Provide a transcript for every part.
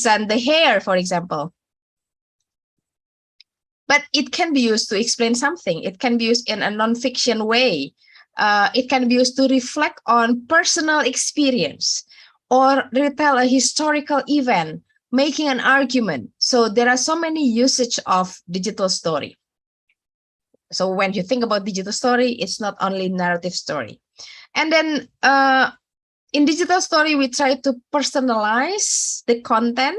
and the hair, for example. But it can be used to explain something. It can be used in a non-fiction way. It can be used to reflect on personal experience or retell a historical event, making an argument. So there are so many usage of digital story. So when you think about digital story, it's not only narrative story. And then in digital story, we try to personalize the content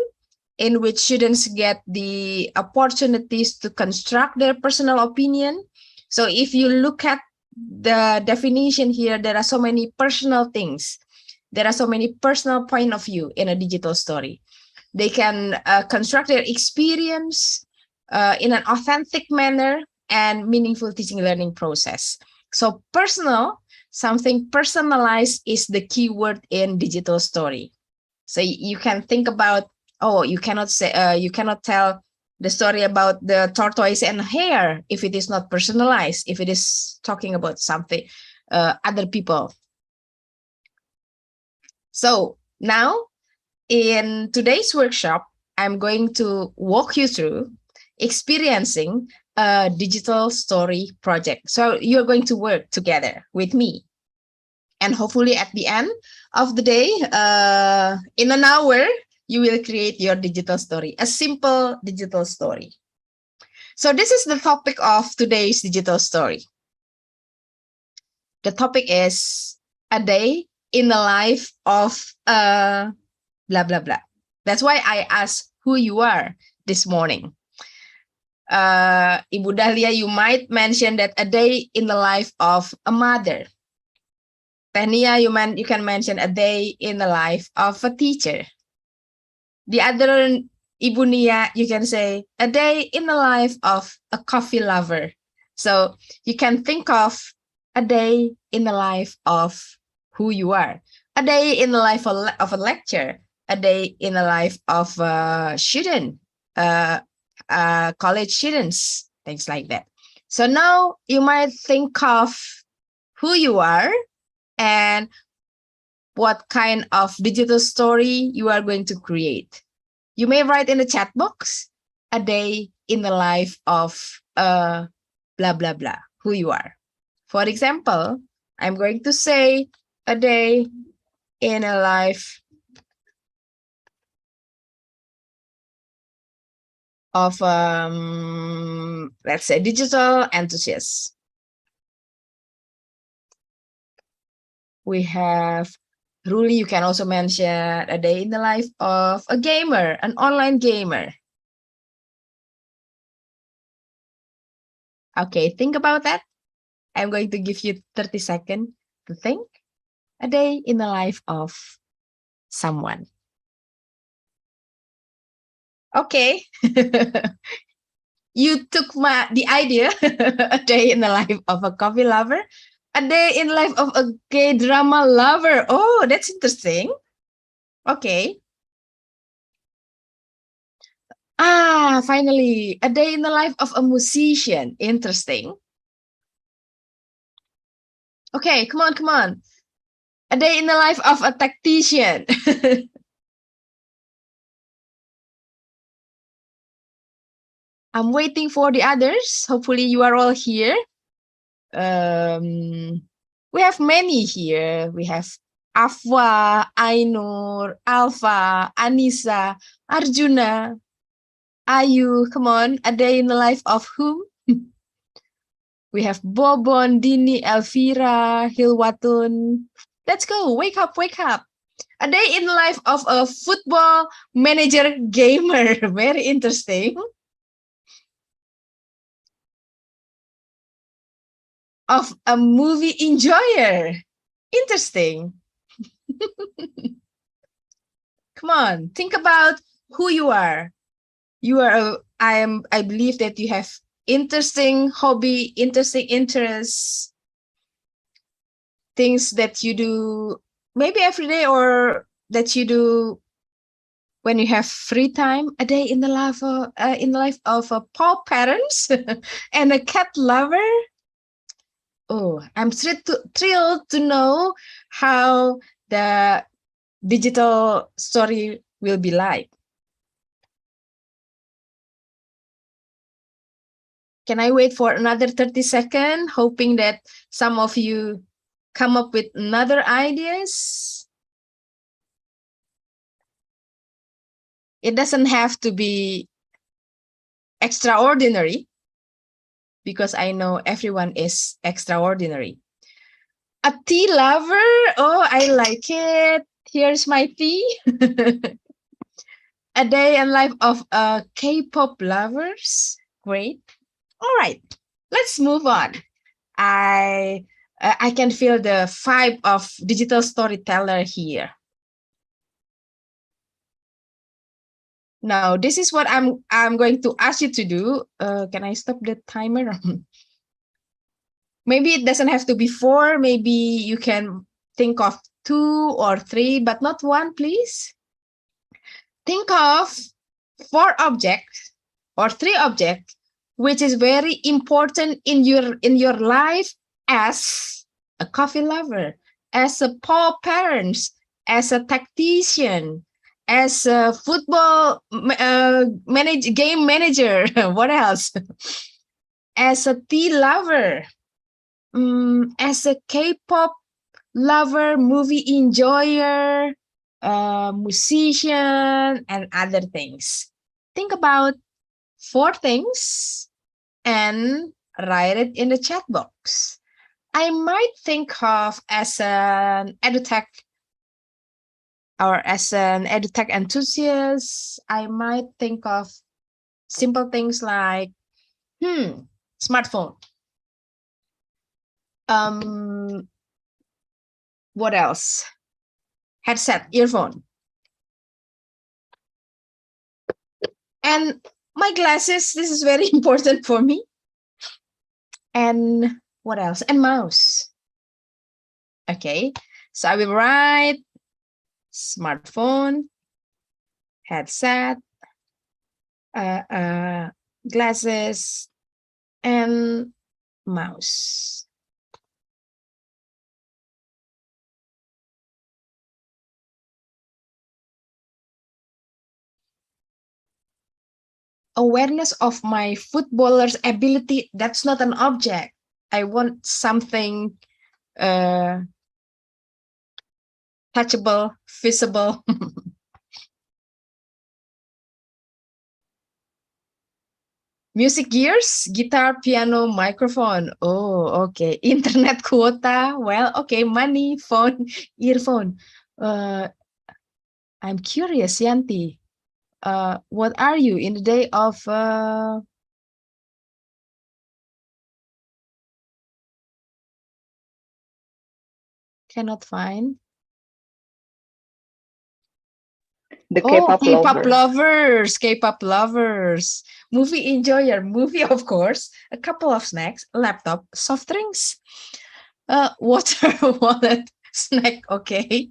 in which students get the opportunities to construct their personal opinion. So if you look at the definition here, there are so many personal things. There are so many personal point of view in a digital story. They can construct their experience in an authentic manner and meaningful teaching learning process. So personal, something personalized is the key word in digital story. So you can think about, oh, you cannot say, you cannot tell the story about the tortoise and hare if it is not personalized, if it is talking about something, other people. So now in today's workshop, I'm going to walk you through experiencing a digital story project. So you're going to work together with me. And hopefully at the end of the day, in an hour, you will create your digital story, a simple digital story. So this is the topic of today's digital story. The topic is a day in the life of blah, blah, blah. That's why I asked who you are this morning. Ibu Dahlia, you might mention that a day in the life of a mother. Tania, you can mention a day in the life of a teacher. The other Ibu Nia, you can say a day in the life of a coffee lover. So you can think of a day in the life of who you are, a day in the life of a lecturer, a day in the life of a student, college students, things like that. So now you might think of who you are and what kind of digital story you are going to create. You may write in the chat box, a day in the life of blah, blah, blah, who you are. For example, I'm going to say a day in a life of, let's say, digital enthusiasts. We have Ruli, you can also mention a day in the life of a gamer, an online gamer. Okay, think about that. I'm going to give you 30 seconds to think. A day in the life of someone. Okay. You took the idea, a day in the life of a coffee lover, a day in the life of a gay drama lover. Oh, that's interesting. Okay. Finally, a day in the life of a musician. Interesting. Okay, come on, come on. A day in the life of a tactician. I'm waiting for the others. Hopefully you are all here. We have many here. We have Afwa, Ainur, Alpha, Anissa, Arjuna, Ayu. Come on, a day in the life of whom? We have Bobon, Dini, Elvira, Hilwatun. Let's go. Wake up, wake up. A day in the life of a football manager gamer. Very interesting. Of a movie enjoyer. Interesting. Come on, think about who you are. You are I believe that you have interesting hobby, interesting interests, things that you do maybe every day or that you do when you have free time. A day in the life of a paw parents and a cat lover. Oh, I'm thrilled to know how the digital story will be like. Can I wait for another 30 seconds, hoping that some of you come up with another ideas? It doesn't have to be extraordinary, because I know everyone is extraordinary. A tea lover? Oh, I like it. Here's my tea. A day and life of K-pop lovers. Great. All right, let's move on. I can feel the vibe of digital storyteller here. Now, this is what I'm going to ask you to do. Can I stop the timer? Maybe it doesn't have to be 4. Maybe you can think of 2 or 3, but not 1, please. Think of 4 objects or 3 objects which is very important in your life as a coffee lover, as a paw parent, as a tactician, as a football game manager. What else? As a tea lover, as a K-pop lover, movie enjoyer, musician, and other things. Think about 4 things and write it in the chat box. I might think of as an edutech or as an edutech enthusiast. I might think of simple things like smartphone. What else? Headset, earphone. And my glasses, this is very important for me. And what else? And mouse. Okay, so I will write smartphone, headset, glasses, and mouse. Awareness of my footballer's ability, that's not an object. I want something touchable, visible. Music gears, guitar, piano, microphone. Oh, okay. Internet quota. Well, okay. Money, phone, earphone. I'm curious, Yanti. What are you in the day of cannot find? The K-pop K-pop lover. lovers, K-pop lovers. Movie enjoyer, movie, of course. A couple of snacks, laptop, soft drinks, water, wallet, snack, okay.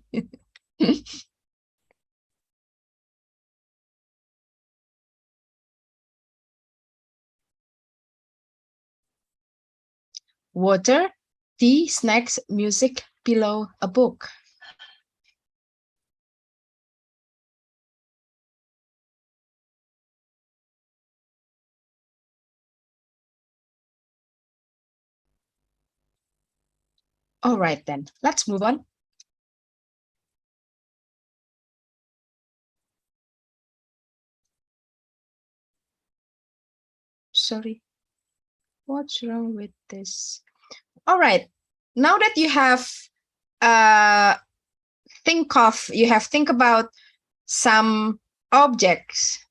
Water, tea, snacks, music, pillow, a book. All right, then, let's move on. Sorry, what's wrong with this? All right, now that you have think about some objects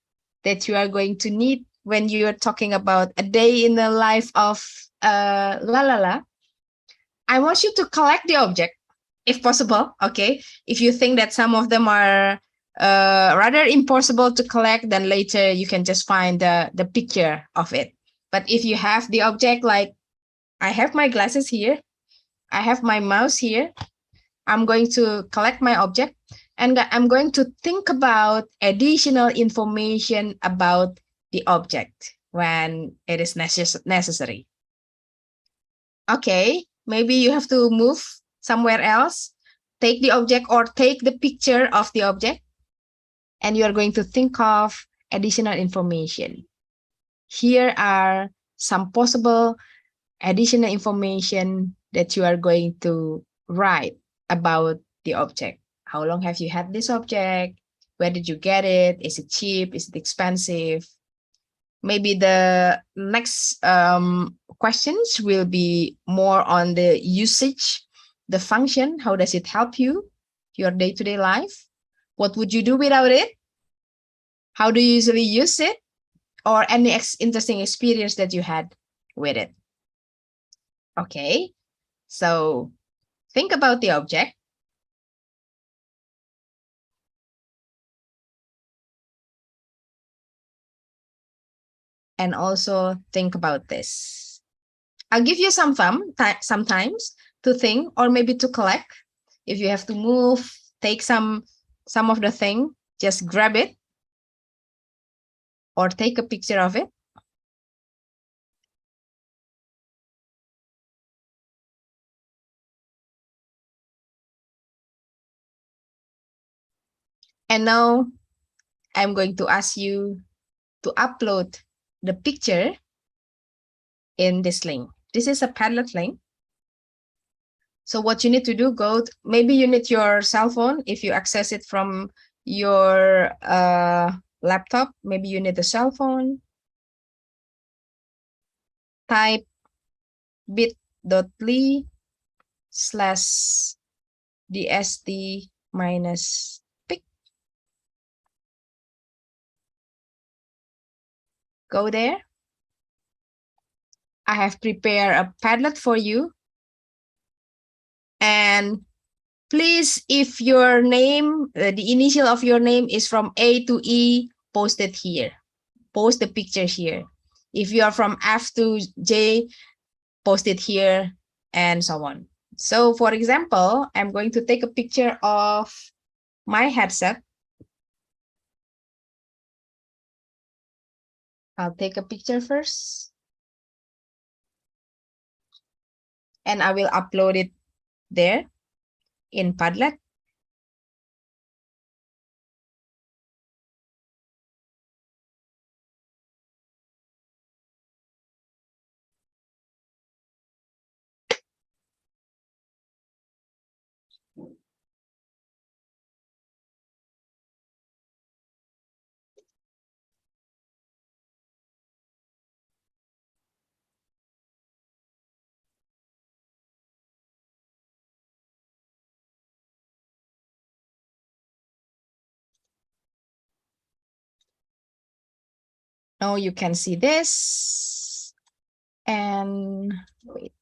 that you are going to need when you are talking about a day in the life of la la la. I want you to collect the object if possible. Okay, if you think that some of them are rather impossible to collect, then later you can just find the picture of it. But if you have the object, like I have my glasses here, I have my mouse here, I'm going to collect my object and I'm going to think about additional information about the object when it is necessary. Okay, maybe you have to move somewhere else, take the object or take the picture of the object, and you are going to think of additional information. Here are some possible additional information that you are going to write about the object. How long have you had this object? Where did you get it? Is it cheap? Is it expensive? Maybe the next questions will be more on the usage, the function. How does it help you, your day-to-day life? What would you do without it? How do you usually use it? Or any interesting experience that you had with it. Okay, so think about the object. And also think about this. I'll give you some sometimes to think or maybe to collect. If you have to move, take some of the thing, just grab it or take a picture of it. And now I'm going to ask you to upload the picture in this link. This is a Padlet link. So what you need to do, maybe you need your cell phone. If you access it from your laptop, maybe you need a cell phone. Type bit.ly/dst-pic. Go there. I have prepared a Padlet for you. And please, if your name, the initial of your name is from A to E, post it here. Post the picture here. If you are from F to J, post it here, and so on. So for example, I'm going to take a picture of my headset. I'll take a picture first. And I will upload it there in Padlet. Now you can see this. And wait.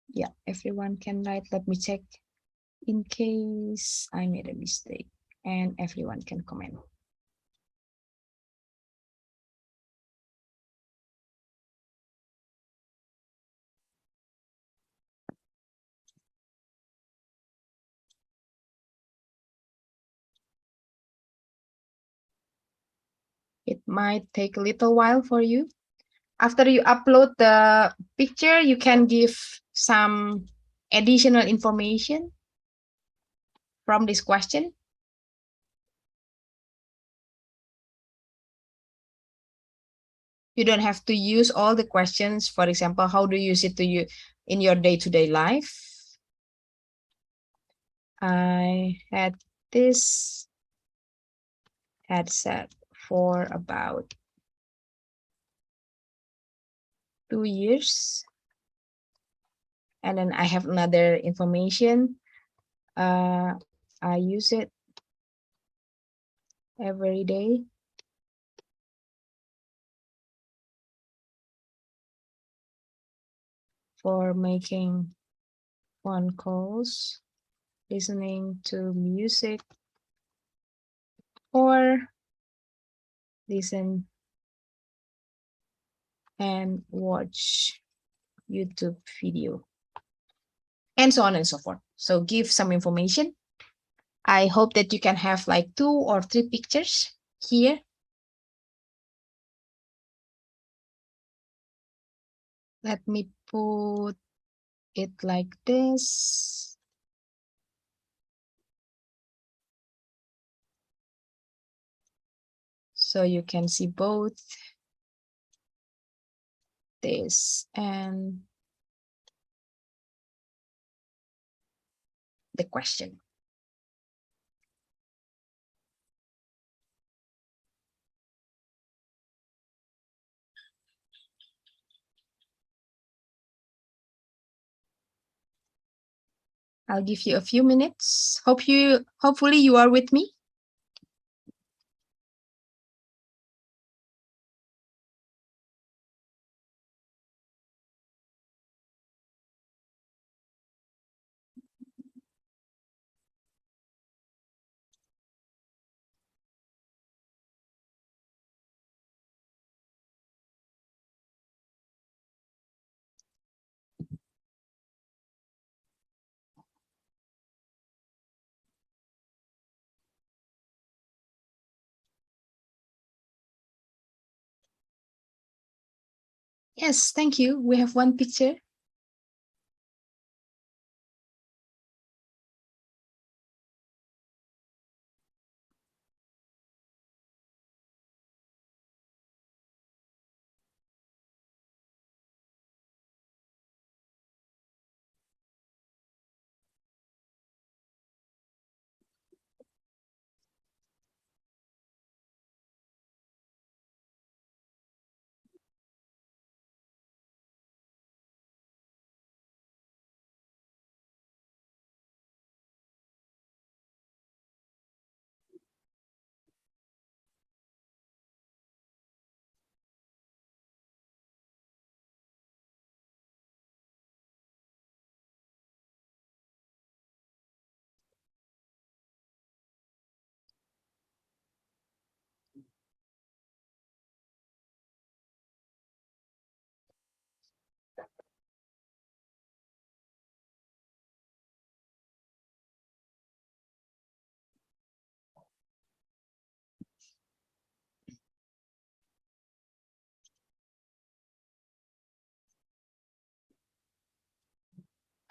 Yeah, everyone can write. Let me check in case I made a mistake. And everyone can comment. It might take a little while for you. After you upload the picture, you can give some additional information from this question. You don't have to use all the questions. For example, how do you use it in your day-to-day life? I had this headset for about 2 years. And then I have another information. I use it every day. For making phone calls, listening to music, or listen and watch YouTube video, and so on and so forth. So give some information. I hope that you can have like 2 or 3 pictures here. Let me put it like this. So you can see both this and the question. I'll give you a few minutes. Hopefully you are with me. Yes, thank you. We have one picture.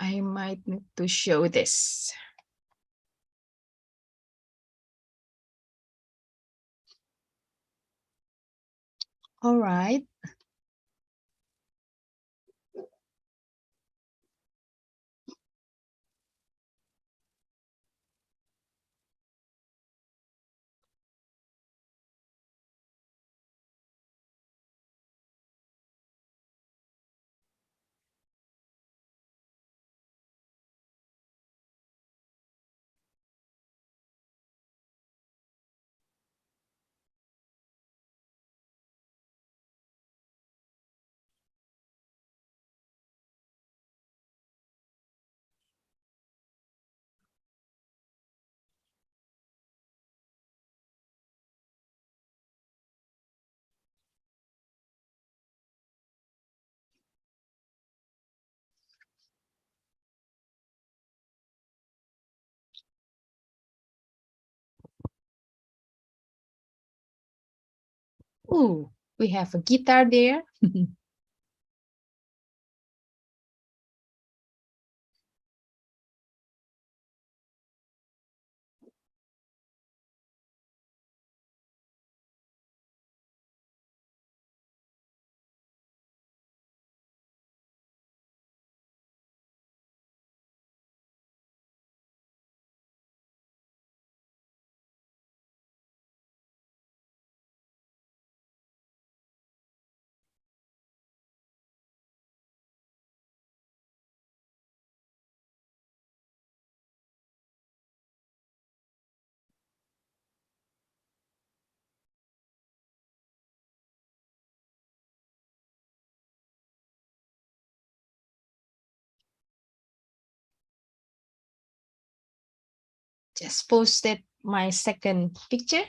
I might need to show this. All right. Ooh, we have a guitar there. Just posted my second picture.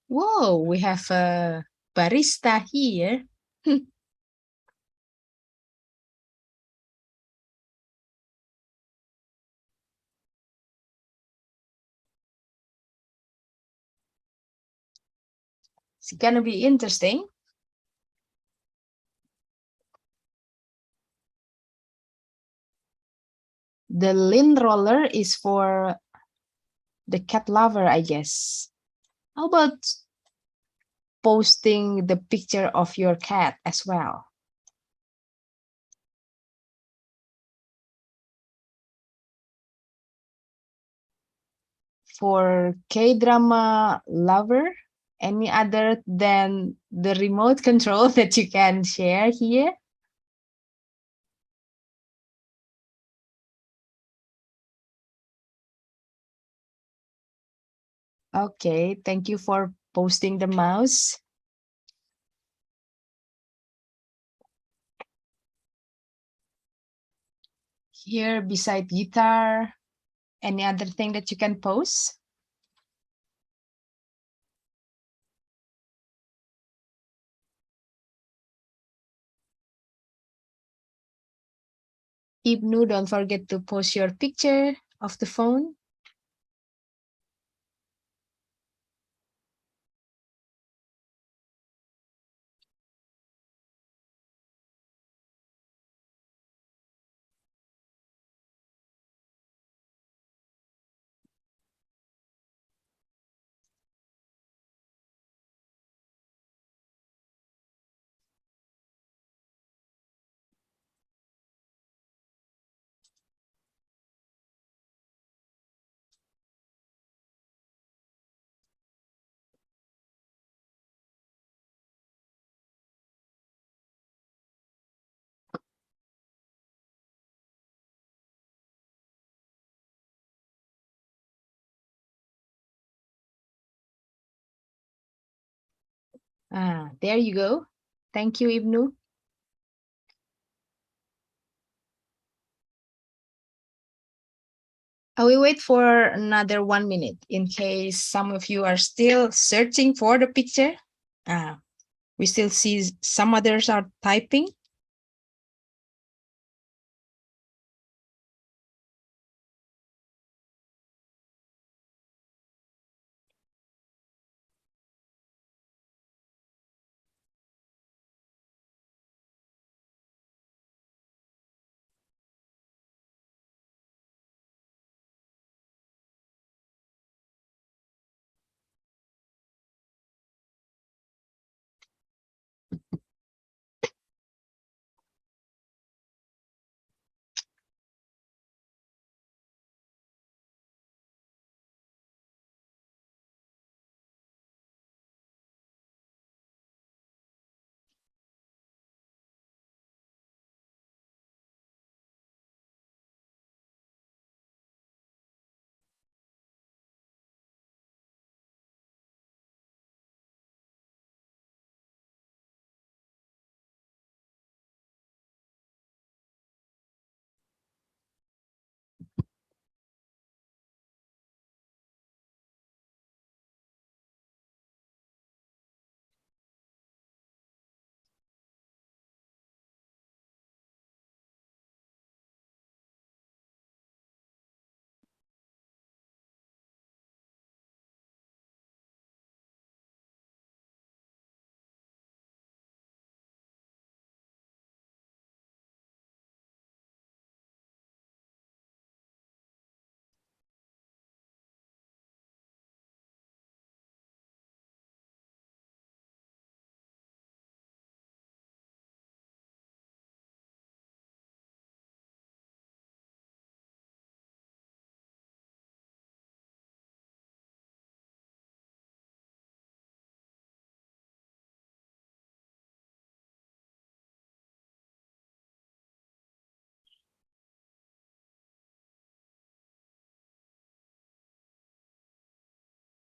Whoa, we have a barista here. It's gonna be interesting. The lint roller is for the cat lover, I guess. How about posting the picture of your cat as well? For K-drama lover, any other than the remote control that you can share here? Okay, thank you for posting the mouse. Here beside guitar, any other thing that you can post? Ibnu, don't forget to post your picture of the phone. There you go. Thank you, Ibnu. I will wait for another 1 minute in case some of you are still searching for the picture. We still see some others are typing.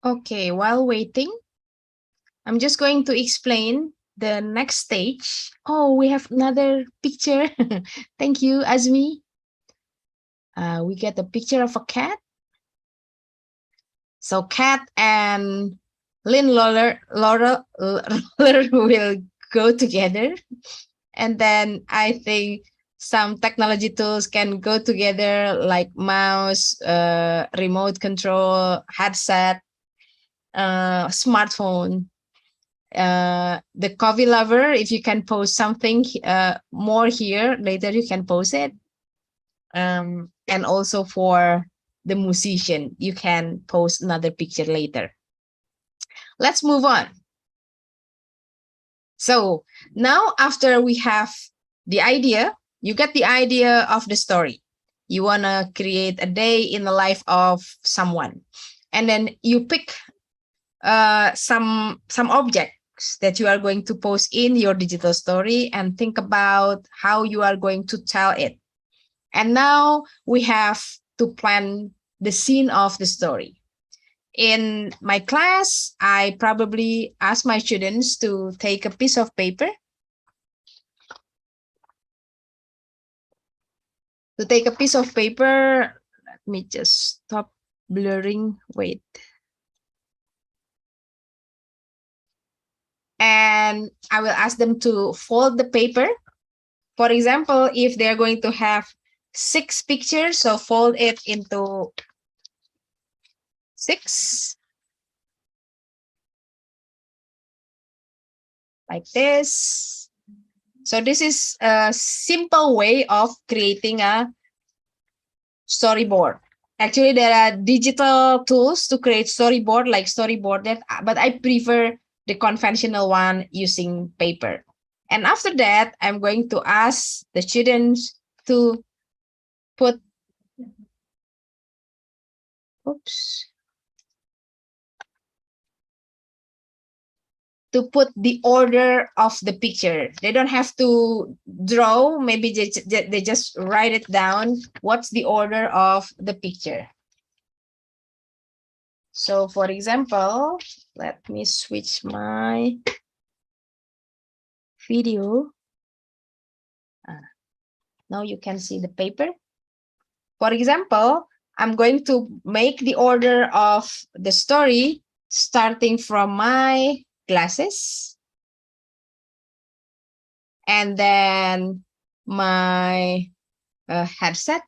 Okay, while waiting, I'm just going to explain the next stage. Oh, we have another picture. Thank you, Azmi. We get a picture of a cat. So cat and Lynn Laura will go together. And then I think some technology tools can go together like mouse, remote control, headset, smartphone. The coffee lover, if you can post something more here, later you can post it. And also for the musician. You can post another picture later. Let's move on. So now after we have the idea, you get the idea of the story. You want to create a day in the life of someone. And then you pick some objects that you are going to post in your digital story and think about how you are going to tell it. And now we have to plan the scene of the story. In my class, I probably ask my students to take a piece of paper. Let me just stop blurring. Wait. And I will ask them to fold the paper. For example, if they're going to have 6 pictures, so fold it into 6. Like this. So this is a simple way of creating a storyboard. Actually, there are digital tools to create storyboard like Storyboard, but I prefer the conventional one using paper. And after that, I'm going to ask the students to put, to put the order of the picture. They don't have to draw. Maybe they just write it down. What's the order of the picture? So for example, let me switch my video. Now you can see the paper. For example, I'm going to make the order of the story starting from my glasses and then my headset,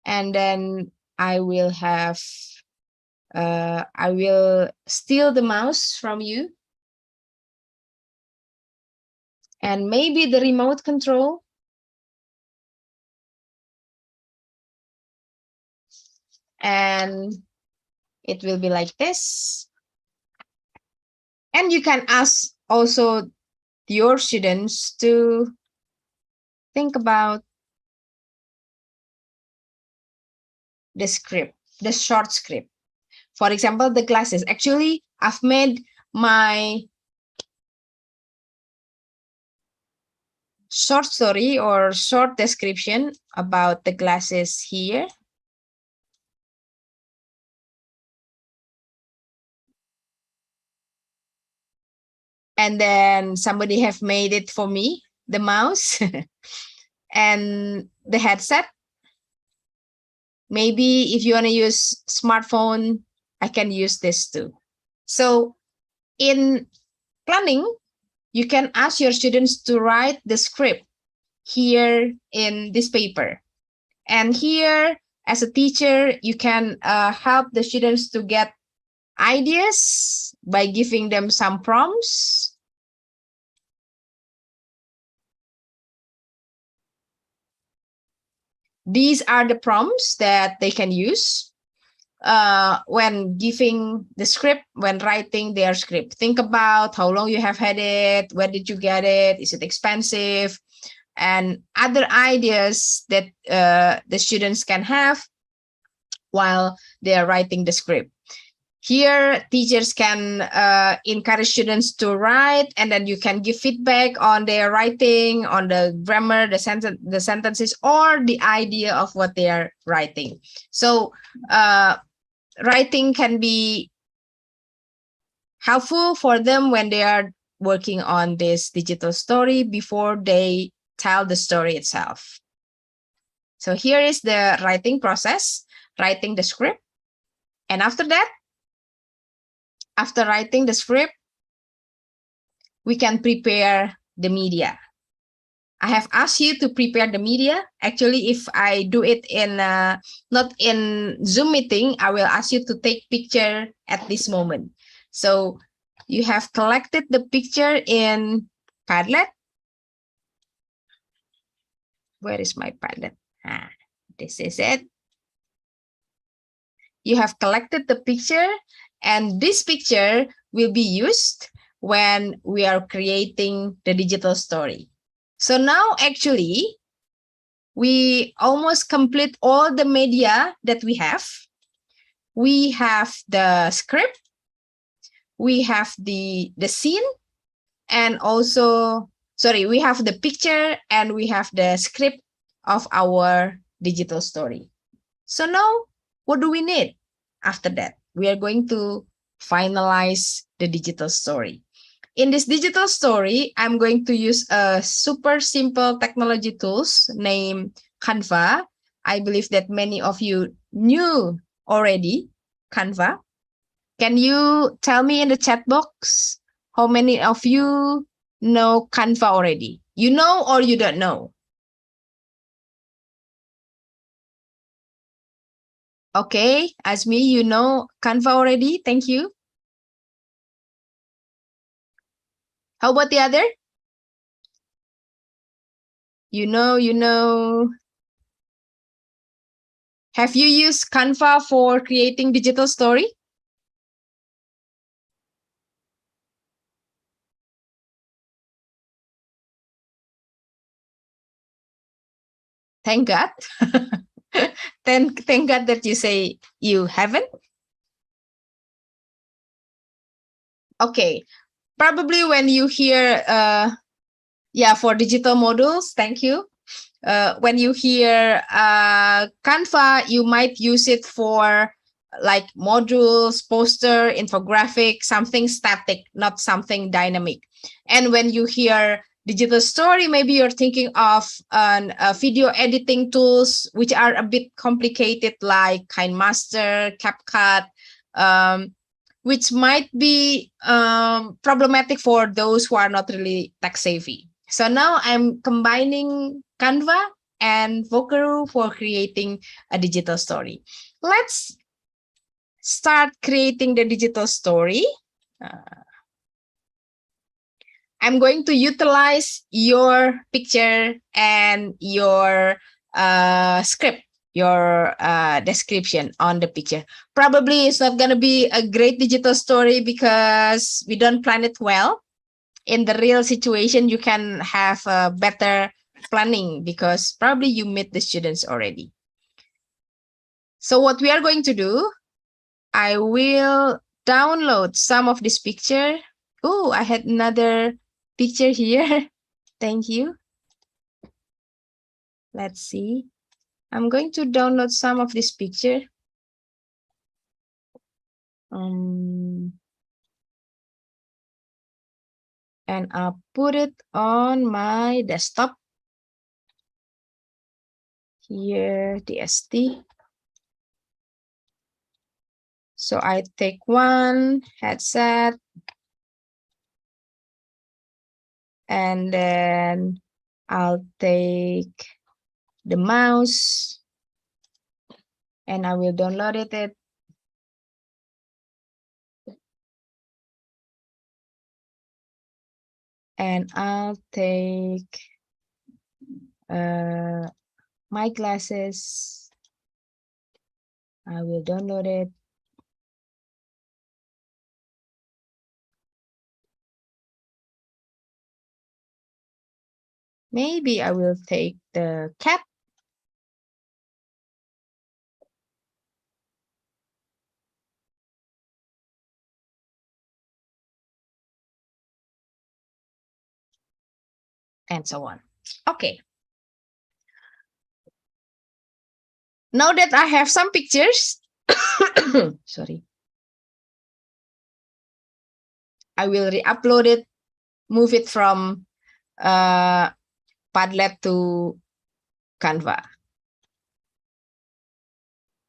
and then I will steal the mouse from you, and maybe the remote control, and it will be like this. And you can ask also your students to think about the script, the short script. For example, the glasses. Actually, I've made my short story or short description about the glasses here. And then somebody have made it for me, the mouse and the headset. Maybe if you want to use smartphone, I can use this too. So in planning, you can ask your students to write the script here in this paper. And here, as a teacher, you can help the students to get ideas by giving them some prompts. These are the prompts that they can use when giving the script, when writing their script. Think about how long you have had it, where did you get it, is it expensive, and other ideas that the students can have while they are writing the script. Here, teachers can encourage students to write, and then you can give feedback on their writing, on the grammar, the sentences, or the idea of what they are writing. So writing can be helpful for them when they are working on this digital story before they tell the story itself. So here is the writing process, writing the script. And after that, after writing the script, we can prepare the media. I have asked you to prepare the media. Actually, if I do it in not in Zoom meeting, I will ask you to take picture at this moment. So you have collected the picture in Padlet. Where is my Padlet? This is it. You have collected the picture, and this picture will be used when we are creating the digital story. So now actually, we almost complete all the media that we have. We have the script, we have the scene, and also, sorry, we have the picture and we have the script of our digital story. So now, what do we need after that? We are going to finalize the digital story. In this digital story, I'm going to use a super simple technology tools named Canva. I believe that many of you knew already Canva. Can you tell me in the chat box how many of you know Canva already? You know or you don't know? Okay, Azmi, you know Canva already. Thank you. How about the other? You know. Have you used Canva for creating digital story? Thank God. Thank God that you say you haven't. Okay, probably when you hear, yeah, for digital modules, thank you. When you hear Canva, you might use it for like modules, poster, infographic, something static, not something dynamic. And when you hear digital story, maybe you're thinking of video editing tools, which are a bit complicated, like KineMaster, CapCut, which might be problematic for those who are not really tech savvy. So now I'm combining Canva and Vocaroo for creating a digital story. Let's start creating the digital story. I'm going to utilize your picture and your script, your description on the picture. Probably it's not going to be a great digital story because we don't plan it well. In the real situation, you can have a better planning because probably you meet the students already. So what we are going to do, I will download some of this picture. Oh, I had another picture here. Thank you. Let's see. I'm going to download some of this picture. And I'll put it on my desktop. Here, DST. So I take one headset. And then I'll take the mouse and I will download it. And I'll take my glasses. I will download it. Maybe I will take the cat. And so on. Okay. Now that I have some pictures, sorry, I will re-upload it, move it from Padlet to Canva.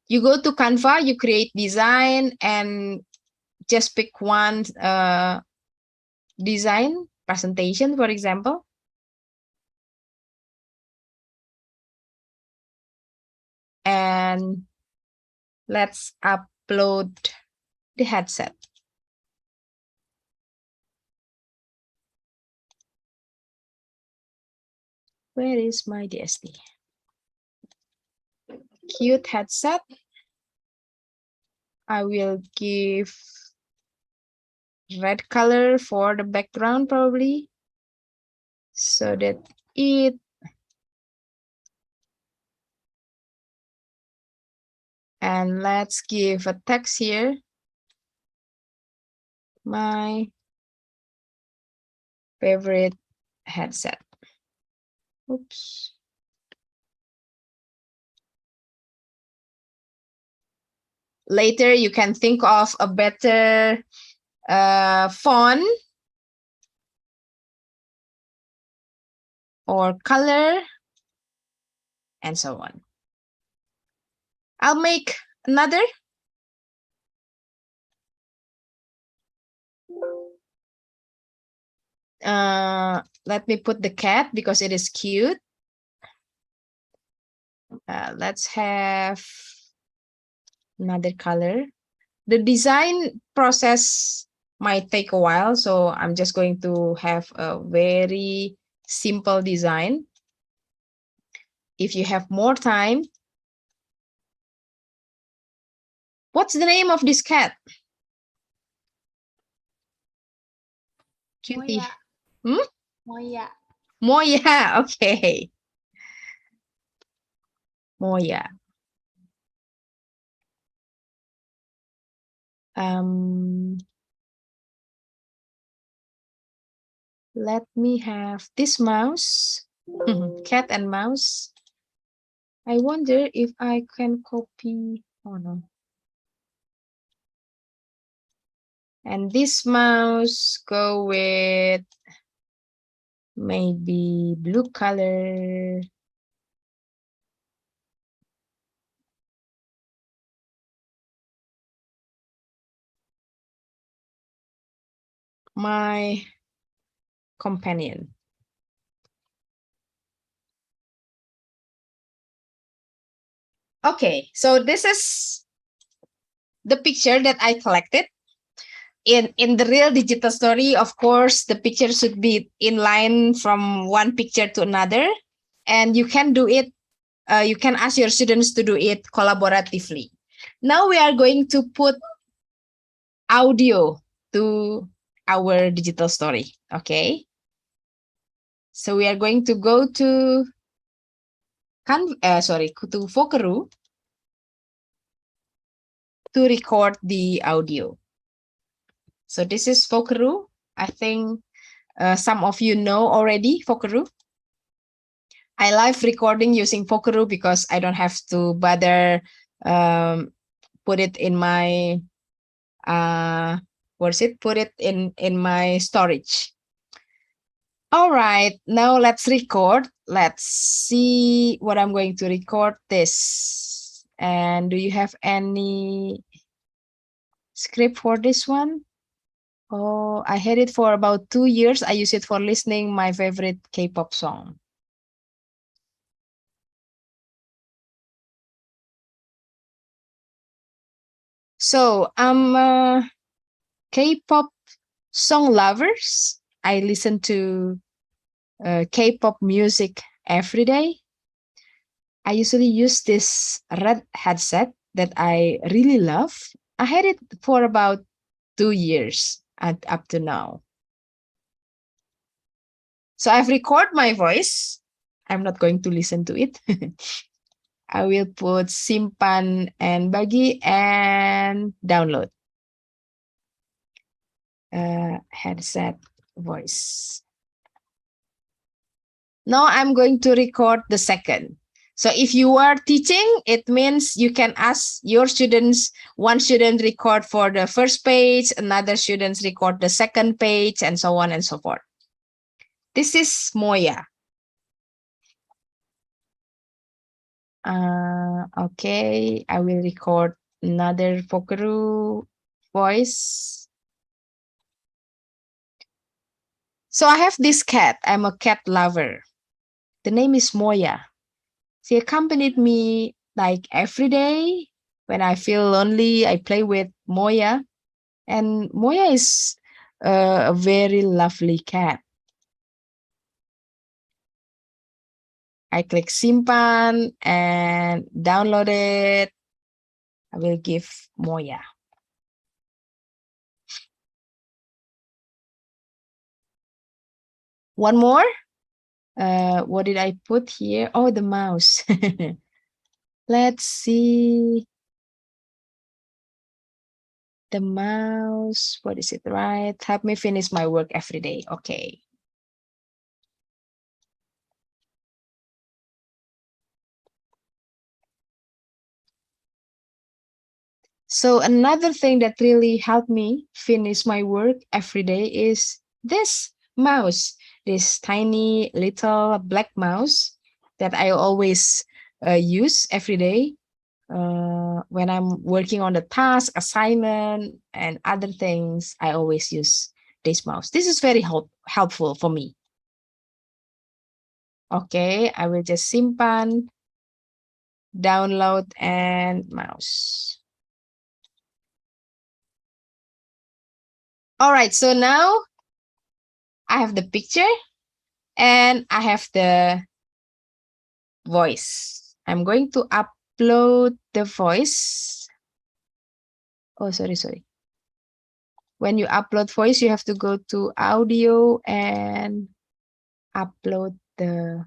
You go to Canva, you create design and just pick one design presentation, for example. And let's upload the headset. Where is my DST? cute headset. I will give red color for the background probably, so that it and let's give a text here. My favorite headset. Oops. Later, you can think of a better font or color and so on. I'll make another. Let me put the cat because it is cute. Let's have another color. The design process might take a while, so I'm just going to have a very simple design. If you have more time, what's the name of this cat? Cutie. Moya. Hmm? Moya. Moya. Okay. Moya. Let me have this mouse. Cat and mouse. I wonder if I can copy. Oh no. And this mouse go with maybe blue color. My companion. Okay, so this is the picture that I collected. In the real digital story, of course, the picture should be in line from one picture to another. And you can do it, you can ask your students to do it collaboratively. Now we are going to put audio to our digital story, okay? So we are going to go to to Vokeru to record the audio. So this is Vokeru. I think some of you know already Vokeru. I love recording using Vokeru because I don't have to bother put it in my put it in my storage. All right, now let's record. Let's see what I'm going to record this. And do you have any script for this one? Oh, I had it for about 2 years. I use it for listening my favorite K-pop song. So I'm K-pop song lovers. I listen to K-pop music every day. I usually use this red headset that I really love. I had it for about 2 years up to now. So I've recorded my voice. I'm not going to listen to it. I will put simpan and bagi and download. Headset voice. Now I'm going to record the second. So if you are teaching, it means you can ask your students, one student record for the first page, another students record the second page, and so on and so forth. This is Moya. Okay, I will record another Vokeru voice. So I have this cat. I'm a cat lover. The name is Moya. She accompanied me like every day. When I feel lonely, I play with Moya. And Moya is a very lovely cat. I click simpan and download it. I will give Moya. One more. What did I put here? Oh, the mouse. Let's see. The mouse. What is it, right? Help me finish my work every day. Okay. So another thing that really helped me finish my work every day is this mouse, this tiny little black mouse that I always use every day when I'm working on the task, assignment, and other things. I always use this mouse. This is very helpful for me. Okay, I will just simpan, download, and mouse. All right, so now I have the picture and I have the voice. I'm going to upload the voice. Oh, sorry. When you upload voice, you have to go to audio and upload the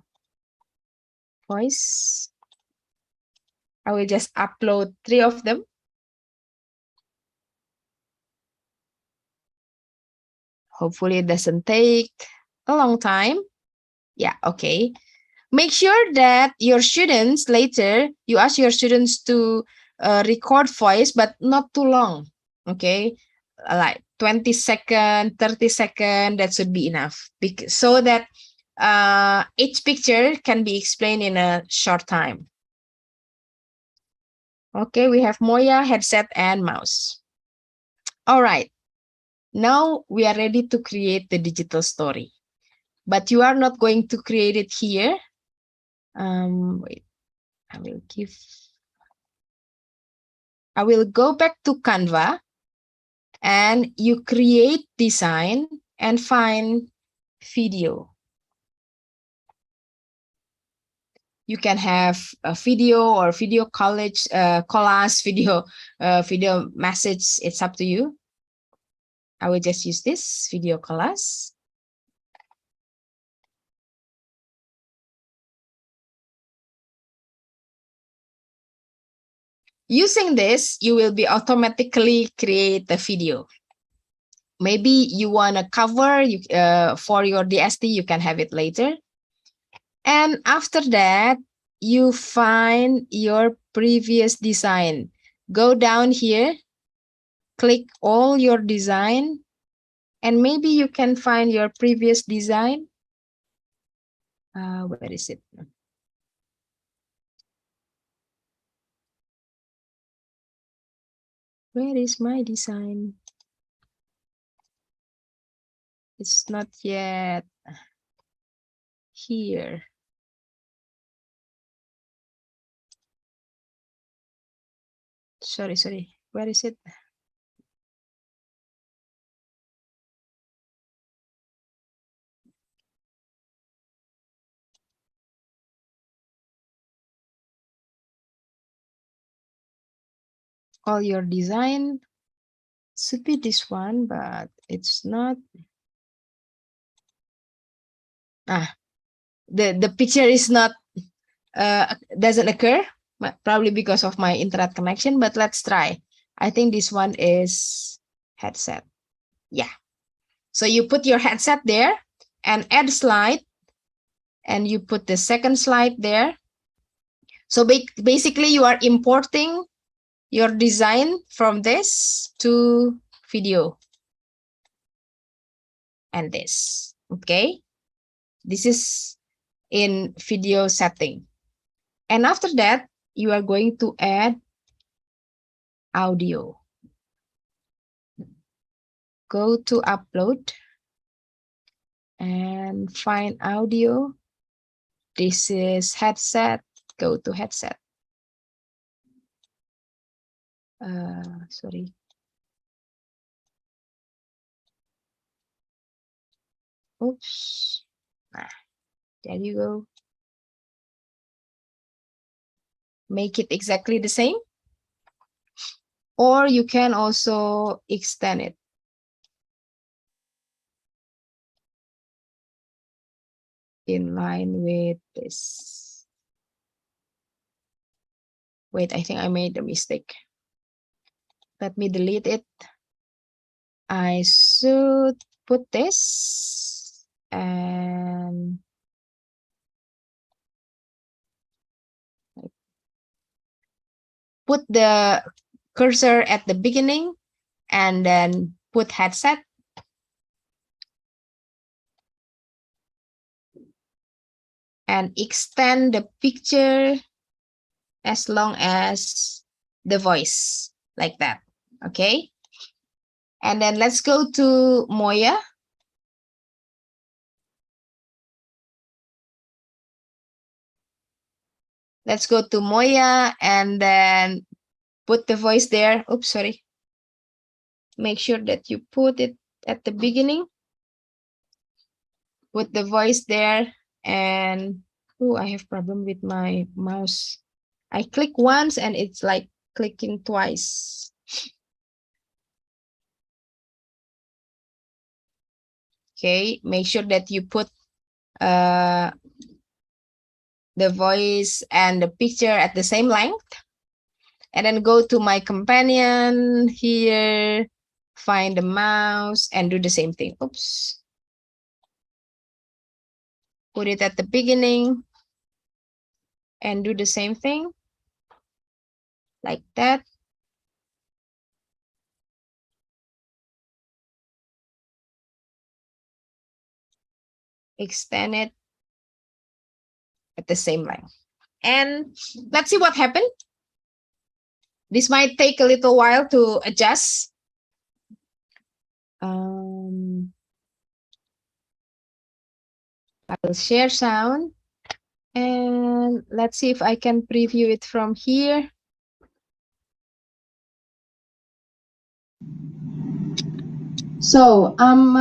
voice. I will just upload 3 of them. Hopefully it doesn't take a long time. Yeah, okay. Make sure that your students later, you ask your students to record voice, but not too long. Okay, like 20-second, 30-second, that should be enough. So that each picture can be explained in a short time. Okay, we have Moya, headset, and mouse. All right, now we are ready to create the digital story. But you are not going to create it here. Wait, I will go back to Canva and you create design and find video. You can have a video or video collage, collage video, video message. It's up to you. I will just use this video collage. Using this, you will be automatically create the video. Maybe you want a cover for your DST, you can have it later. And after that, you find your previous design. Go down here, click all your design, and maybe you can find your previous design. Where is it? Where is my design? It's not yet here. Sorry. Where is it? All your design should be this one, but it's not. The picture is not doesn't occur, probably because of my internet connection, but let's try. I think this one is headset. Yeah. So you put your headset there and add slide, and you put the second slide there. So basically you are importing your design from this to video and this. Okay. This is in video setting. And after that, you are going to add audio. Go to upload and find audio. This is headset. Go to headset. Sorry. Oops. There you go. make it exactly the same. Or you can also extend it. In line with this. Wait, I think I made a mistake. Let me delete it. I should put this and put the cursor at the beginning and then put headset. And extend the picture as long as the voice, like that. Okay. And then let's go to Moya. Let's go to Moya and then put the voice there. Oops, sorry. Make sure that you put it at the beginning. Put the voice there and I have problem with my mouse. I click once and it's like clicking twice. Okay, make sure that you put the voice and the picture at the same length. And then go to my companion here, find the mouse and do the same thing. Oops. Put it at the beginning and do the same thing like that. Extend it at the same length. And let's see what happened. This might take a little while to adjust. I'll share sound. And let's see if I can preview it from here. So I'm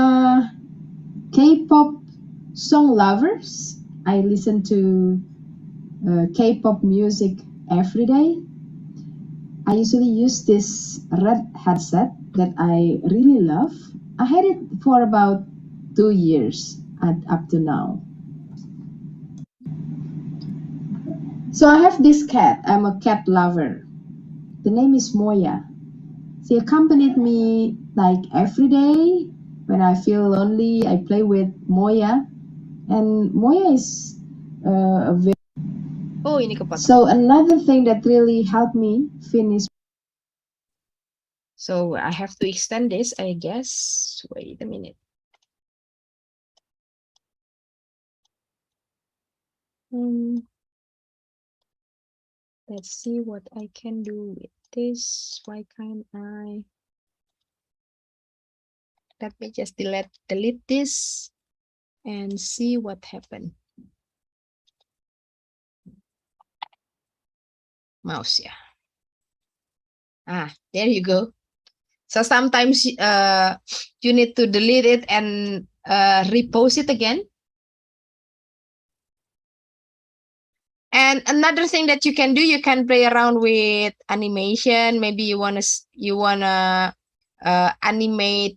K-pop song lovers. I listen to K-pop music every day. I usually use this red headset that I really love. I had it for about 2 years up to now. So I have this cat. I'm a cat lover. The name is Moya. She accompanied me like every day. When I feel lonely, I play with Moya. And Moya is a very... Oh, ini kepotong. So another thing that really helped me finish. So I have to extend this, I guess. Wait a minute. Let's see what I can do with this. Why can't I? Let me just delete this and see what happened. Mouse, yeah. There you go. So sometimes you need to delete it and repost it again. And another thing that you can do, you can play around with animation. Maybe you wanna animate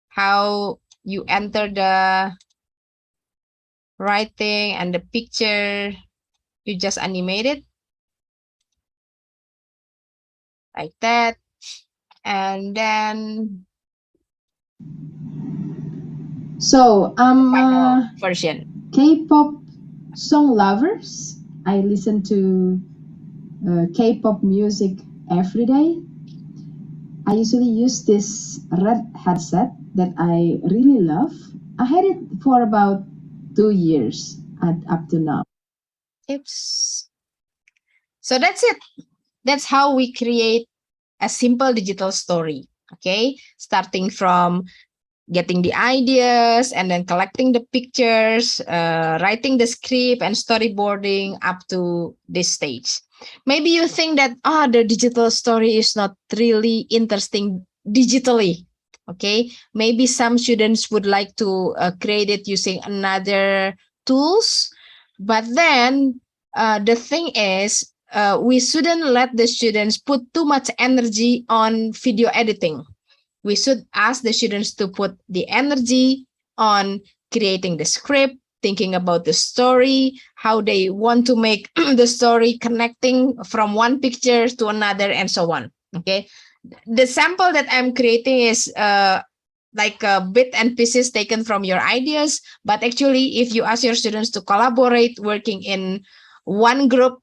how you enter the writing and the picture. You just animate it like that, and then so I'm version K-pop song lovers. I listen to K-pop music every day. I usually use this red headset that I really love. I had it for about 2 years up to now. Oops. So that's it. That's how we create a simple digital story. Okay, starting from getting the ideas and then collecting the pictures, writing the script and storyboarding up to this stage. Maybe you think that the digital story is not really interesting digitally. Okay, maybe some students would like to create it using another tools, but then the thing is we shouldn't let the students put too much energy on video editing. We should ask the students to put the energy on creating the script, thinking about the story, how they want to make the story connecting from one picture to another, and so on. Okay. The sample that I'm creating is like bit and pieces taken from your ideas. But actually, if you ask your students to collaborate, working in one group,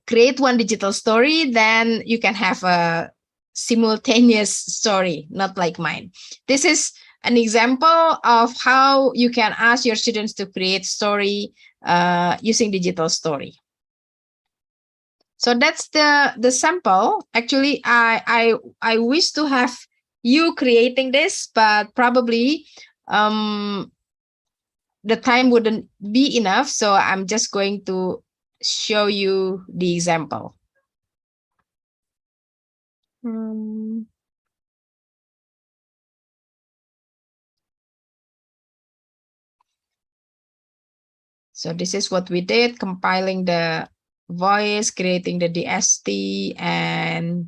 create one digital story, then you can have a simultaneous story, not like mine. This is an example of how you can ask your students to create story using digital story. So that's the sample. Actually, I wish to have you creating this, but probably the time wouldn't be enough. So I'm just going to show you the example. So this is what we did, compiling the voice, creating the DST, and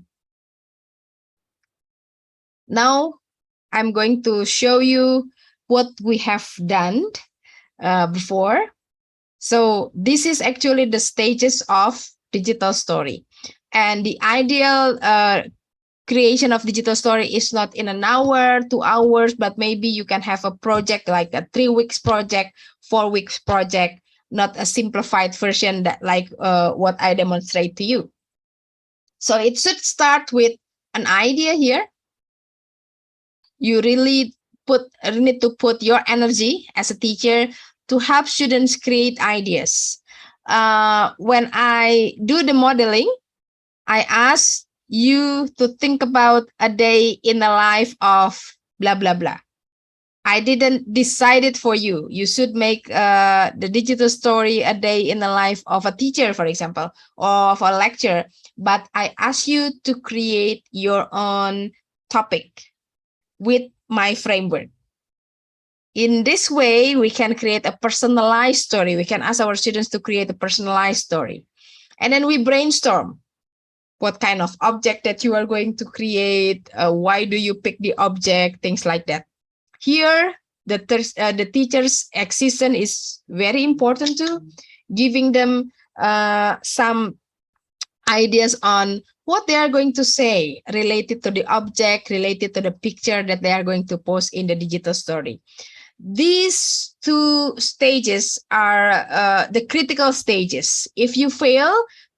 now I'm going to show you what we have done before. So this is actually the stages of digital story. And the ideal creation of digital story is not in an hour, 2 hours, but maybe you can have a project like a 3 weeks project, 4 weeks project, not a simplified version that like what I demonstrate to you. So it should start with an idea here. You really need to put your energy as a teacher to help students create ideas. When I do the modeling, I ask you to think about a day in the life of blah, blah, blah. I didn't decide it for you. You should make the digital story a day in the life of a teacher, for example, or of a lecturer. But I ask you to create your own topic with my framework. In this way, we can create a personalized story. We can ask our students to create a personalized story. And then we brainstorm what kind of object that you are going to create, why do you pick the object, things like that. Here, the teacher's existence is very important too, giving them some ideas on what they are going to say related to the object, related to the picture that they are going to post in the digital story. These two stages are the critical stages. If you fail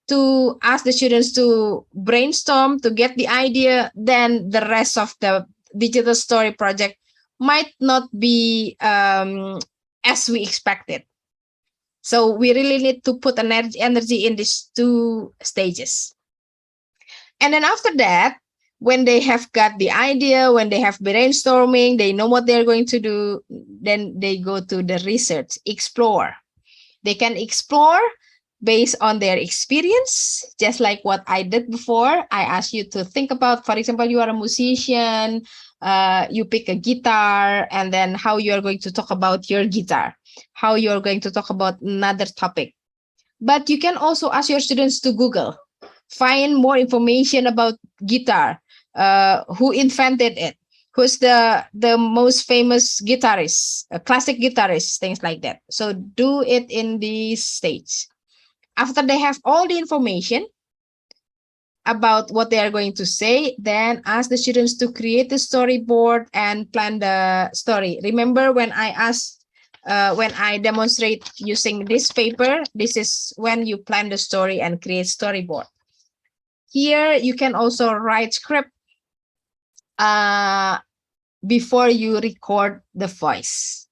to ask the students to brainstorm, to get the idea, then the rest of the digital story project might not be as we expected. So we really need to put energy in these two stages. And then after that, when they have got the idea, when they have brainstorming, they know what they're going to do, then they go to the research, explore. They can explore based on their experience, just like what I did before. I asked you to think about, for example, you are a musician, you pick a guitar, and then how you are going to talk about your guitar, how you are going to talk about another topic. But you can also ask your students to Google, find more information about guitar, who invented it, who's the most famous guitarist, classic guitarist, things like that. So do it in this stage. After they have all the information about what they are going to say, then ask the students to create the storyboard and plan the story. Remember when I asked, when I demonstrate using this paper, this is when you plan the story and create storyboard. Here, you can also write script before you record the voice.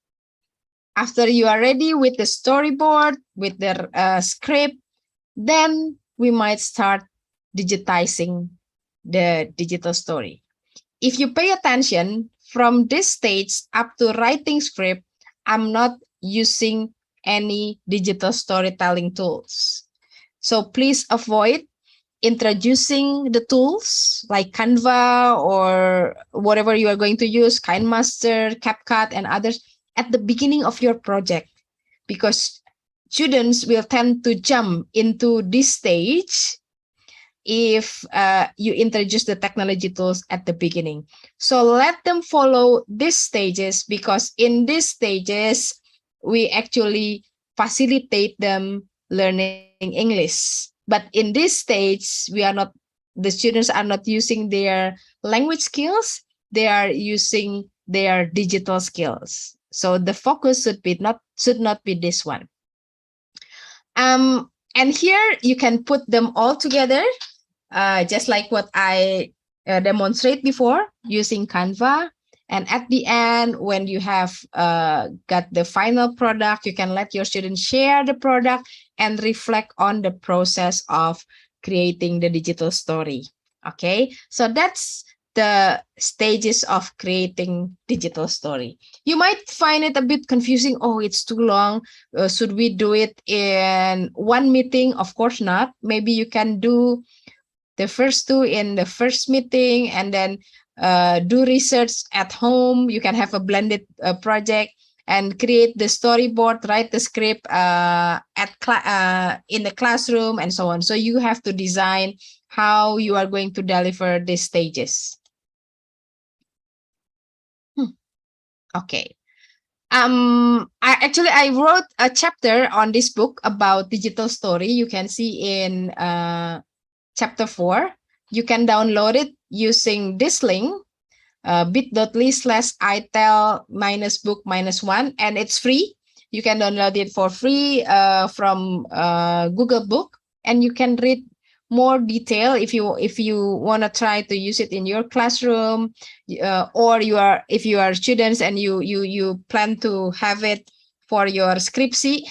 After you are ready with the storyboard, with the script, then we might start digitizing the digital story. If you pay attention, from this stage up to writing script, I'm not using any digital storytelling tools. So please avoid introducing the tools like Canva or whatever you are going to use, KineMaster, CapCut, and others at the beginning of your project, because students will tend to jump into this stage if you introduce the technology tools at the beginning. So let them follow these stages, because in these stages, we actually facilitate them learning English. But in this stage, the students are not using their language skills, they are using their digital skills. So the focus should not be this one. And here you can put them all together, just like what I demonstrate before using Canva. And at the end, when you have got the final product, you can let your students share the product and reflect on the process of creating the digital story. Okay, so that's the stages of creating digital story. You might find it a bit confusing. Oh, it's too long. Should we do it in one meeting? Of course not. Maybe you can do the first two in the first meeting, and then do research at home. You can have a blended project and create the storyboard, write the script in the classroom, and so on. So you have to design how you are going to deliver these stages. Okay. I wrote a chapter on this book about digital story. You can see in chapter 4. You can download it using this link, bit.ly/itel-book-1, and it's free. You can download it for free from Google Book, and you can read more detail if you want to try to use it in your classroom, or if you are students and you plan to have it for your scriptsy,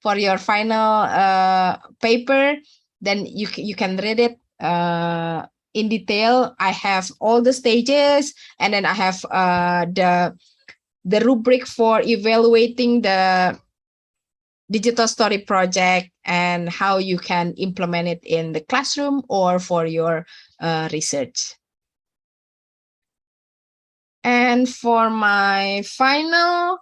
for your final paper, then you can read it in detail. I have all the stages, and then I have the rubric for evaluating the digital story project and how you can implement it in the classroom or for your research. And for my final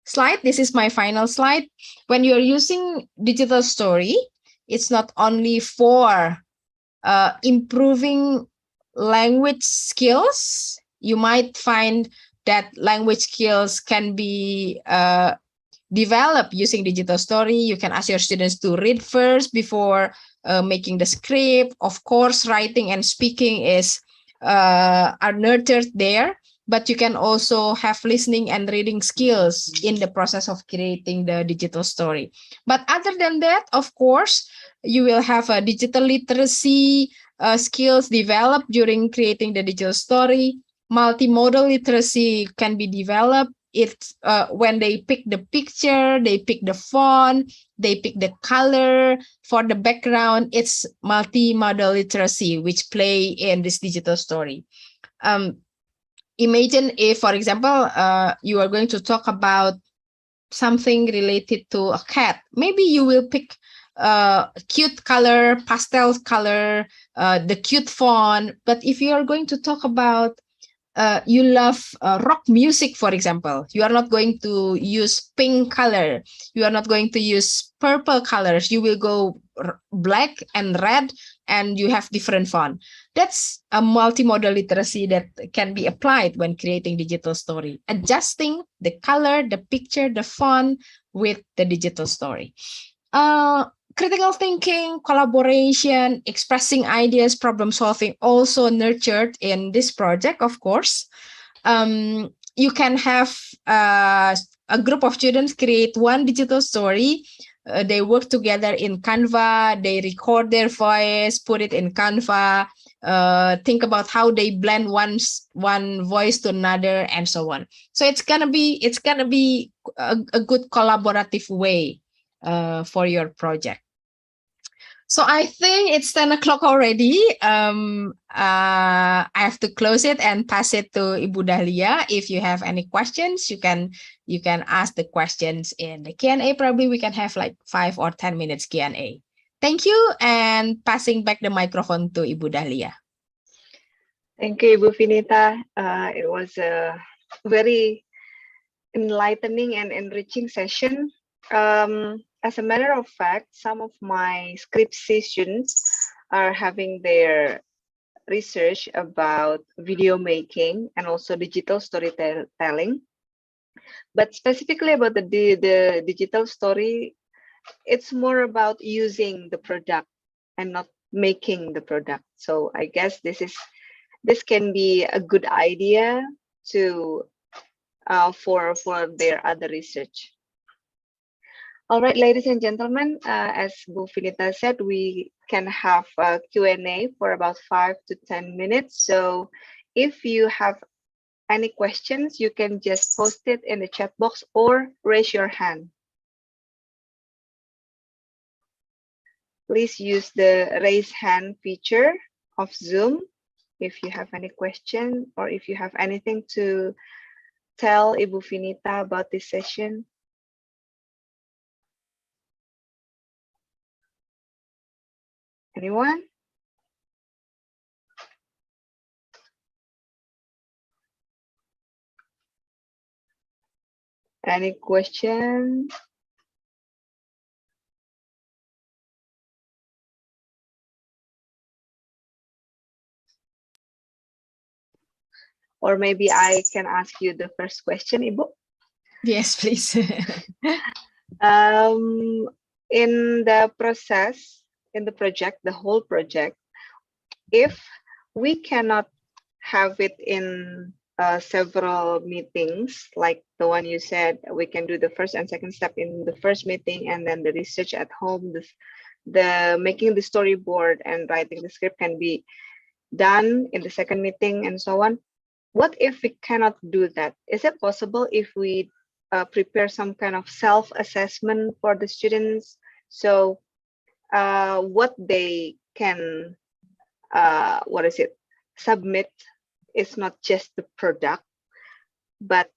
slide, this is my final slide. When you're using digital story, it's not only for improving language skills. You might find that language skills can be developed using digital story. You can ask your students to read first before making the script. Of course, writing and speaking are nurtured there, but you can also have listening and reading skills in the process of creating the digital story. But other than that, of course, you will have a digital literacy skills developed during creating the digital story. Multimodal literacy can be developed. It's when they pick the picture, they pick the font, they pick the color for the background. It's multimodal literacy which play in this digital story. Imagine if, for example, you are going to talk about something related to a cat. Maybe you will pick cute color, pastel color, the cute font. But if you are going to talk about you love rock music, for example, you are not going to use pink color. You are not going to use purple colors. You will go black and red, and you have different font. That's a multimodal literacy that can be applied when creating digital story, adjusting the color, the picture, the font with the digital story. Critical thinking, collaboration, expressing ideas, problem solving also nurtured in this project, of course. You can have a group of students create one digital story. They work together in Canva, they record their voice, put it in Canva, think about how they blend one voice to another, and so on. So it's gonna be a good collaborative way for your project. So I think it's 10 o'clock already. I have to close it and pass it to Ibu Dahlia. If you have any questions, you can ask the questions in the Q&A. Probably we can have like 5 or 10 minutes Q&A. Thank you, and passing back the microphone to Ibu Dahlia. Thank you, Ibu Finita. It was a very enlightening and enriching session. as a matter of fact, some of my script sessions are having their research about video making and also digital storytelling. But specifically about the digital story, it's more about using the product and not making the product. So I guess this can be a good idea to for their other research. All right, ladies and gentlemen, as Bu Finita said, we can have a Q&A for about 5 to 10 minutes. So if you have any questions, you can just post it in the chat box or raise your hand. Please use the raise hand feature of Zoom if you have any question or if you have anything to tell Ibu Finita about this session. Anyone? Any question? Or maybe I can ask you the first question, Ibu. Yes, please. In the process, in the project, the whole project, if we cannot have it in several meetings, like the one you said, we can do the first and second step in the first meeting, and then the research at home, the making the storyboard and writing the script can be done in the second meeting and so on. What if we cannot do that? Is it possible if we prepare some kind of self-assessment for the students? So what they can, submit is not just the product, but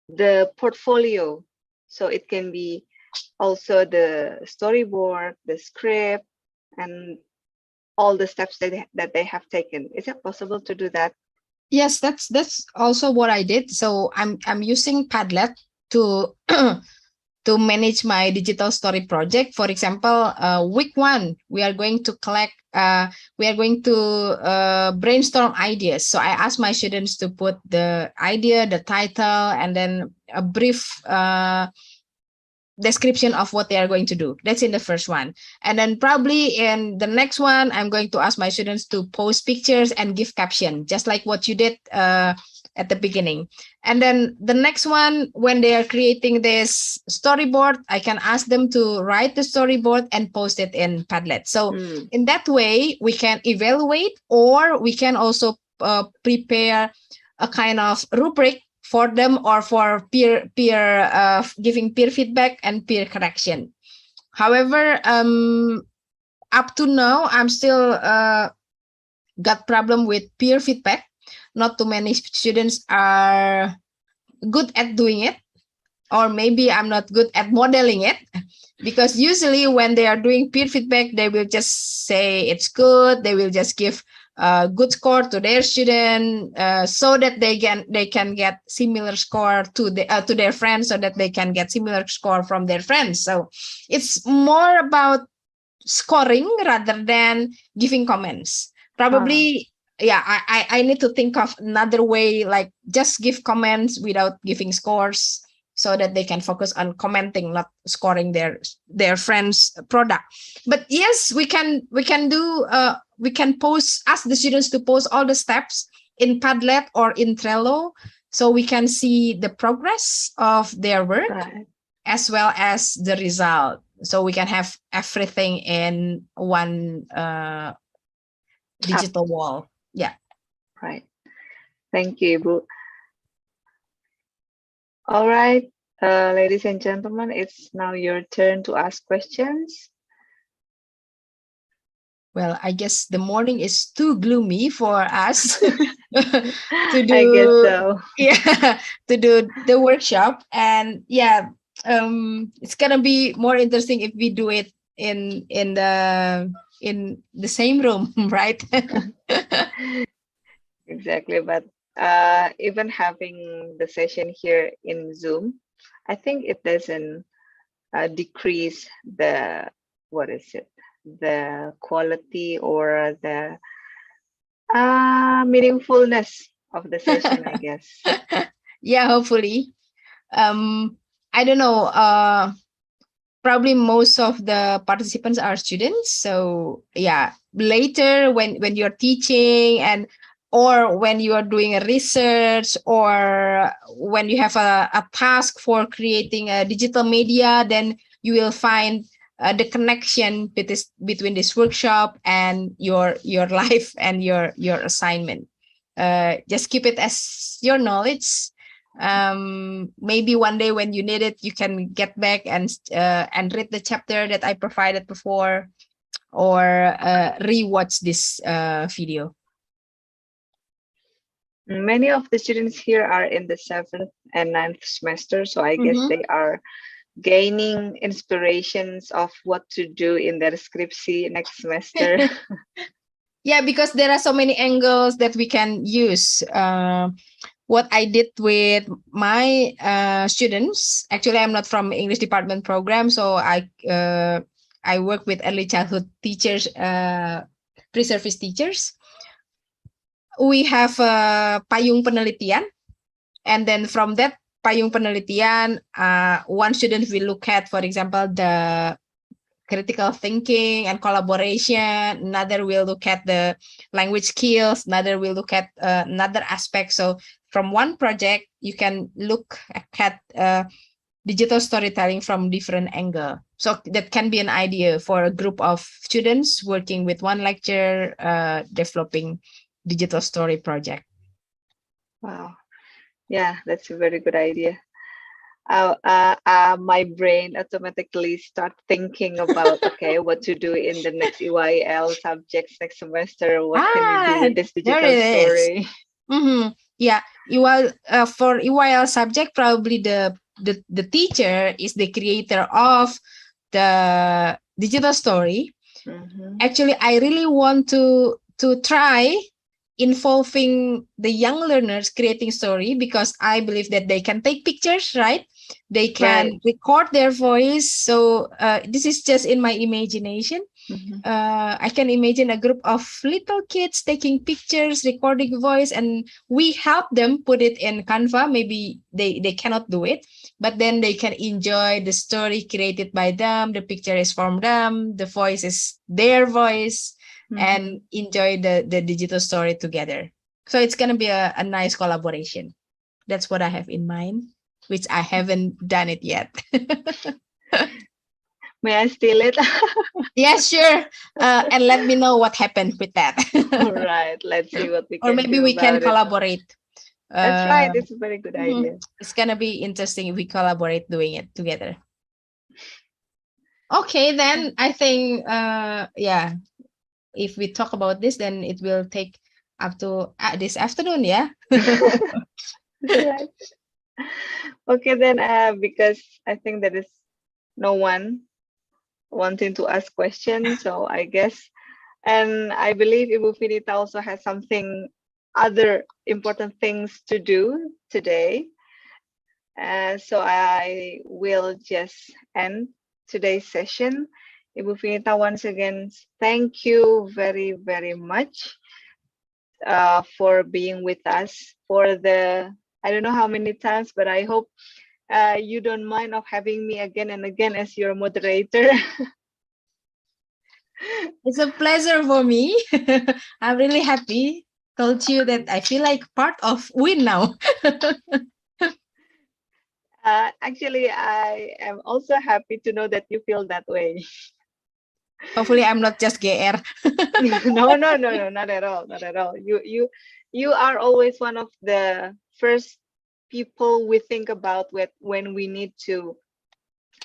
the portfolio. So it can be also the storyboard, the script, and all the steps that they have taken. Is it possible to do that? Yes, that's also what I did. So I'm using Padlet to to manage my digital story project. For example, week 1 we are going to collect. We are going to brainstorm ideas. So I asked my students to put the idea, the title, and then a brief description of what they are going to do. That's in the first one. And then probably in the next one, I'm going to ask my students to post pictures and give caption, just like what you did at the beginning. And then the next one, when they are creating this storyboard, I can ask them to write the storyboard and post it in Padlet. So in that way, we can evaluate, or we can also prepare a kind of rubric for them, or for peer giving peer feedback and peer correction. However, up to now, I'm still got problem with peer feedback. Not too many students are good at doing it, or maybe I'm not good at modeling it, because usually when they are doing peer feedback, they will just say it's good. They will just give good score to their student, so that they can get similar score to their friends, so that they can get similar score from their friends. So it's more about scoring rather than giving comments. Probably, yeah, I need to think of another way, like just give comments without giving scores, so that they can focus on commenting, not scoring their friends' product. But yes, we can do. We can ask the students to post all the steps in Padlet or in Trello, so we can see the progress of their work, as well as the result. So we can have everything in one digital wall. Yeah. Right. Thank you, Ibu. All right, ladies and gentlemen, it's now your turn to ask questions. Well, I guess the morning is too gloomy for us to do. I guess so. Yeah, to do the workshop, and yeah, it's gonna be more interesting if we do it in the same room, right? Exactly, but even having the session here in Zoom, I think it doesn't decrease the, the quality or the meaningfulness of the session, I guess. Yeah, hopefully. I don't know. Probably most of the participants are students. So yeah, later when you're teaching and or when you are doing a research or when you have a task for creating a digital media, then you will find the connection between this workshop and your life and your assignment. Just keep it as your knowledge. Maybe one day when you need it, you can get back and read the chapter that I provided before, or rewatch this video. Many of the students here are in the 7th and 9th semester, so I guess they are gaining inspirations of what to do in their skripsi next semester. Yeah, because there are so many angles that we can use. What I did with my students, actually, I'm not from English department program, so I work with early childhood teachers, pre-service teachers. We have payung penelitian, and then from that payung penelitian, one student will look at, for example, the critical thinking and collaboration. Another will look at the language skills. Another will look at another aspect. So from one project, you can look at digital storytelling from different angle. So that can be an idea for a group of students working with one lecture, developing digital story project. Wow. Yeah, that's a very good idea. My brain automatically start thinking about, okay, what to do in the next EYL subjects next semester. What can we do with this digital story? Yeah, for EYL subject, probably the teacher is the creator of the digital story. Actually, I really want to try involving the young learners creating story, because I believe that they can take pictures, right? They can record their voice. So this is just in my imagination. I can imagine a group of little kids taking pictures, recording voice, and we help them put it in Canva. Maybe they cannot do it, but then they can enjoy the story created by them. The picture is from them. The voice is their voice, and enjoy the digital story together. So it's going to be a nice collaboration. That's what I have in mind, which I haven't done it yet. May I steal it? Yeah, sure. And let me know what happened with that. All right. Let's see what we can do. Or maybe we can collaborate. That's right. It's a very good idea. It's going to be interesting if we collaborate doing it together. Okay, then I think, yeah, if we talk about this, then it will take up to this afternoon, yeah? Right. Okay, then because I think there is no one wanting to ask questions, so I guess, and I believe Ibu Finita also has something, other important things to do today. So I will just end today's session. Ibu Finita, once again, thank you very, very much for being with us for the, I don't know how many times, but I hope you don't mind of having me again and again as your moderator. It's a pleasure for me. I'm really happy. Told you that I feel like part of Win now. Actually, I am also happy to know that you feel that way. Hopefully, I'm not just GR. No, not at all, not at all. You are always one of the first people we think about when we need to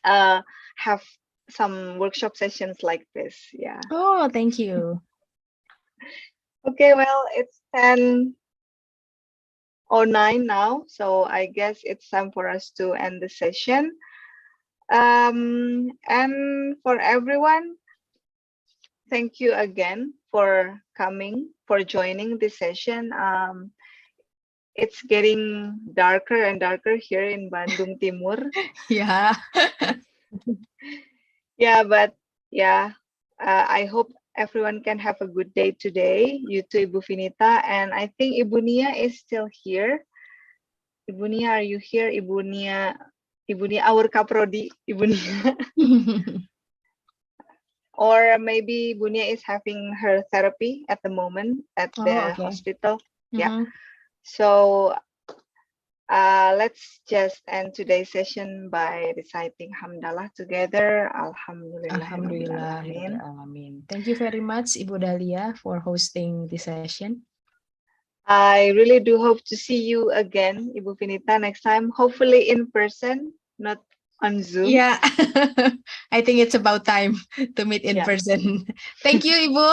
have some workshop sessions like this. Yeah. Oh, thank you. Okay, well, it's 10:09 now, so I guess it's time for us to end the session. And for everyone, thank you again for coming, for joining this session. It's getting darker and darker here in Bandung Timur. Yeah. Yeah, but yeah, I hope everyone can have a good day today. You too, Ibu Finita, and I think Ibu Nia is still here. Ibu Nia, are you here? Ibu Nia, our kaprodi, Ibu Nia. Or maybe Ibu Nia is having her therapy at the moment at Oh, the okay. hospital. Yeah. Mhm. So let's just end today's session by reciting Hamdalah together. Alhamdulillahirabbil alamin. Alhamdulillahirrahmanirrahim. Thank you very much, Ibu Dahlia, for hosting the session. I really do hope to see you again, Ibu Finita, next time. Hopefully in person, not on Zoom. Yeah, I think it's about time to meet in Yeah. person. Thank you, Ibu.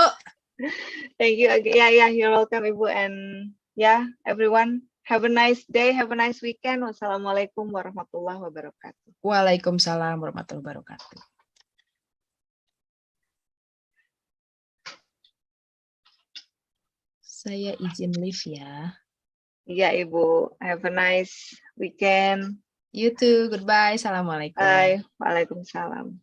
Thank you again. Yeah, you're welcome, Ibu. And yeah, everyone, have a nice day. Have a nice weekend. Wassalamualaikum warahmatullahi wabarakatuh. Waalaikumsalam warahmatullahi wabarakatuh. Saya izin live ya. Iya, Ibu. Have a nice weekend. You too. Goodbye. Assalamualaikum. Bye. Waalaikumsalam.